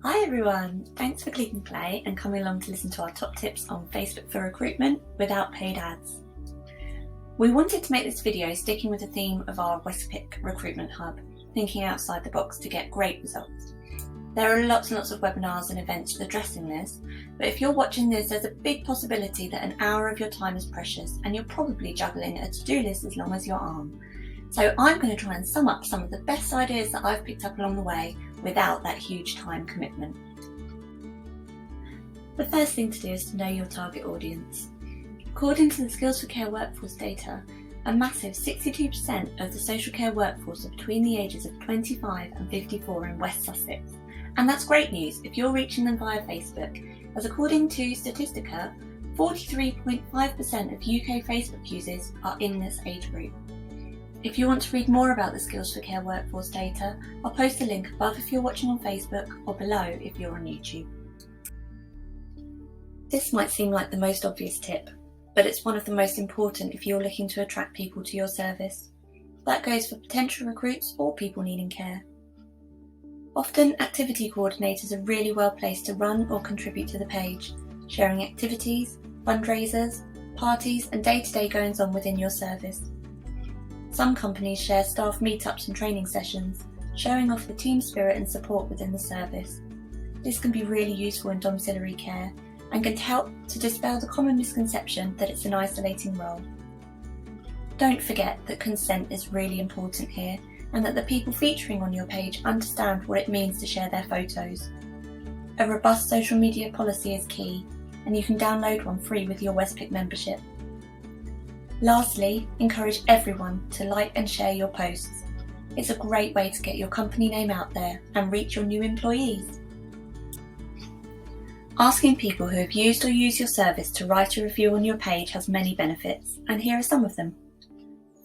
Hi everyone! Thanks for clicking play and coming along to listen to our top tips on Facebook for recruitment without paid ads. We wanted to make this video sticking with the theme of our Westpick Recruitment Hub, thinking outside the box to get great results. There are lots and lots of webinars and events addressing this, but if you're watching this, there's a big possibility that an hour of your time is precious and you're probably juggling a to-do list as long as your arm. So I'm going to try and sum up some of the best ideas that I've picked up along the way without that huge time commitment. The first thing to do is to know your target audience. According to the Skills for Care workforce data, a massive 62% of the social care workforce are between the ages of 25 and 54 in West Sussex. And that's great news if you're reaching them via Facebook, as according to Statistica, 43.5% of UK Facebook users are in this age group. If you want to read more about the Skills for Care workforce data, I'll post a link above if you're watching on Facebook or below if you're on YouTube. This might seem like the most obvious tip, but it's one of the most important if you're looking to attract people to your service. That goes for potential recruits or people needing care. Often, activity coordinators are really well placed to run or contribute to the page, sharing activities, fundraisers, parties and day-to-day goings-on within your service. Some companies share staff meetups and training sessions, showing off the team spirit and support within the service. This can be really useful in domiciliary care and can help to dispel the common misconception that it's an isolating role. Don't forget that consent is really important here and that the people featuring on your page understand what it means to share their photos. A robust social media policy is key, and you can download one free with your Westpick membership. Lastly, encourage everyone to like and share your posts. It's a great way to get your company name out there and reach your new employees. Asking people who have used or use your service to write a review on your page has many benefits, and here are some of them.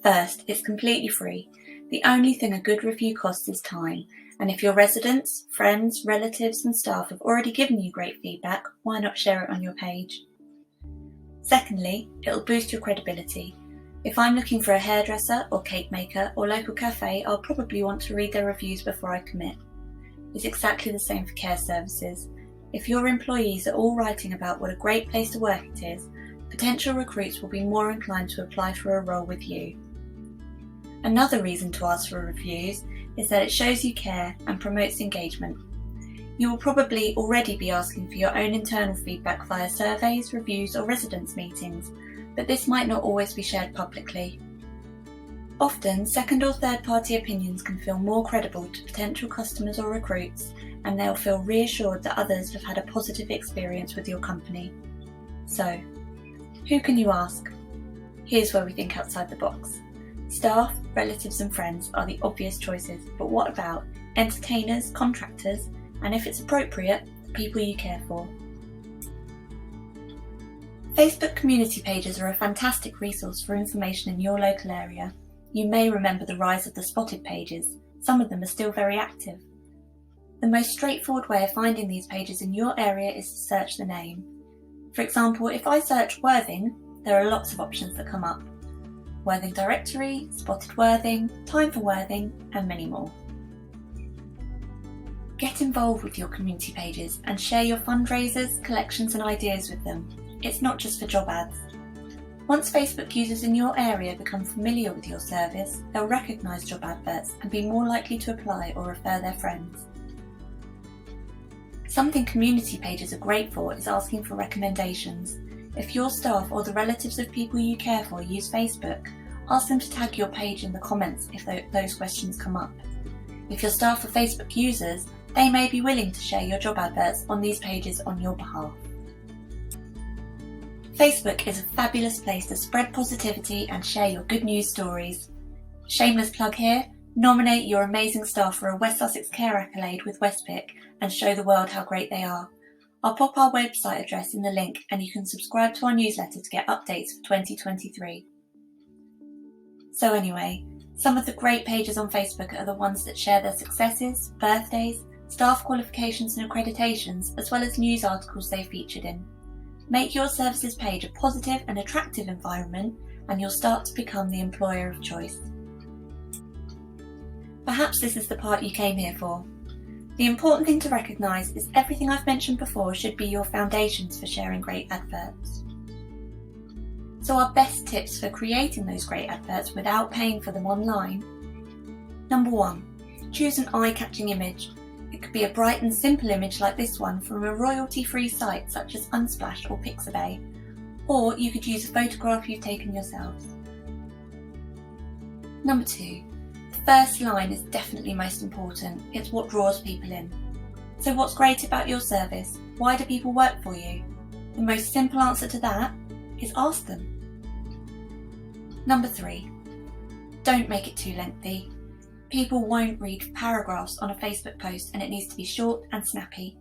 First, it's completely free. The only thing a good review costs is time, and if your residents, friends, relatives and staff have already given you great feedback, why not share it on your page? Secondly, it'll boost your credibility. If I'm looking for a hairdresser or cake maker or local cafe, I'll probably want to read their reviews before I commit. It's exactly the same for care services. If your employees are all writing about what a great place to work it is, potential recruits will be more inclined to apply for a role with you. Another reason to ask for reviews is that it shows you care and promotes engagement. You will probably already be asking for your own internal feedback via surveys, reviews or residents meetings, but this might not always be shared publicly. Often, second or third party opinions can feel more credible to potential customers or recruits, and they'll feel reassured that others have had a positive experience with your company. So, who can you ask? Here's where we think outside the box. Staff, relatives and friends are the obvious choices, but what about entertainers, contractors, and if it's appropriate, the people you care for? Facebook community pages are a fantastic resource for information in your local area. You may remember the rise of the spotted pages. Some of them are still very active. The most straightforward way of finding these pages in your area is to search the name. For example, if I search Worthing, there are lots of options that come up. Worthing Directory, Spotted Worthing, Time for Worthing, and many more. Get involved with your community pages and share your fundraisers, collections and ideas with them. It's not just for job ads. Once Facebook users in your area become familiar with your service, they'll recognise job adverts and be more likely to apply or refer their friends. Something community pages are great for is asking for recommendations. If your staff or the relatives of people you care for use Facebook, ask them to tag your page in the comments if those questions come up. If your staff are Facebook users, they may be willing to share your job adverts on these pages on your behalf. Facebook is a fabulous place to spread positivity and share your good news stories. Shameless plug here, nominate your amazing staff for a West Sussex Care Accolade with Westpick and show the world how great they are. I'll pop our website address in the link and you can subscribe to our newsletter to get updates for 2023. So anyway, some of the great pages on Facebook are the ones that share their successes, birthdays, staff qualifications and accreditations, as well as news articles they featured in. Make your services page a positive and attractive environment and you'll start to become the employer of choice. Perhaps this is the part you came here for. The important thing to recognise is everything I've mentioned before should be your foundations for sharing great adverts. So our best tips for creating those great adverts without paying for them online. Number 1, choose an eye-catching image. It could be a bright and simple image like this one from a royalty-free site such as Unsplash or Pixabay, or you could use a photograph you've taken yourselves. Number 2, the first line is definitely most important. It's what draws people in. So what's great about your service? Why do people work for you? The most simple answer to that is ask them. Number 3, don't make it too lengthy. People won't read paragraphs on a Facebook post, and it needs to be short and snappy.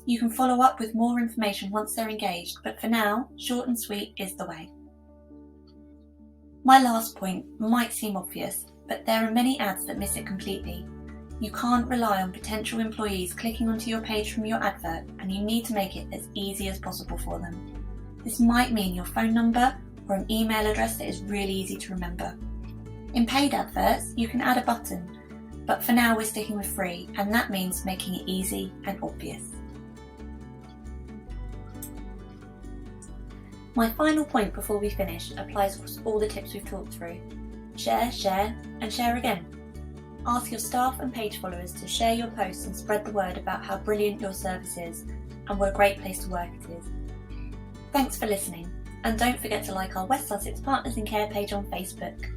You can follow up with more information once they're engaged, but for now, short and sweet is the way. My last point might seem obvious, but there are many ads that miss it completely. You can't rely on potential employees clicking onto your page from your advert, and you need to make it as easy as possible for them. This might mean your phone number or an email address that is really easy to remember. In paid adverts, you can add a button, but for now we're sticking with free, and that means making it easy and obvious. My final point before we finish applies across all the tips we've talked through. Share, share, and share again. Ask your staff and page followers to share your posts and spread the word about how brilliant your service is and what a great place to work it is. Thanks for listening, and don't forget to like our West Sussex Partners in Care page on Facebook.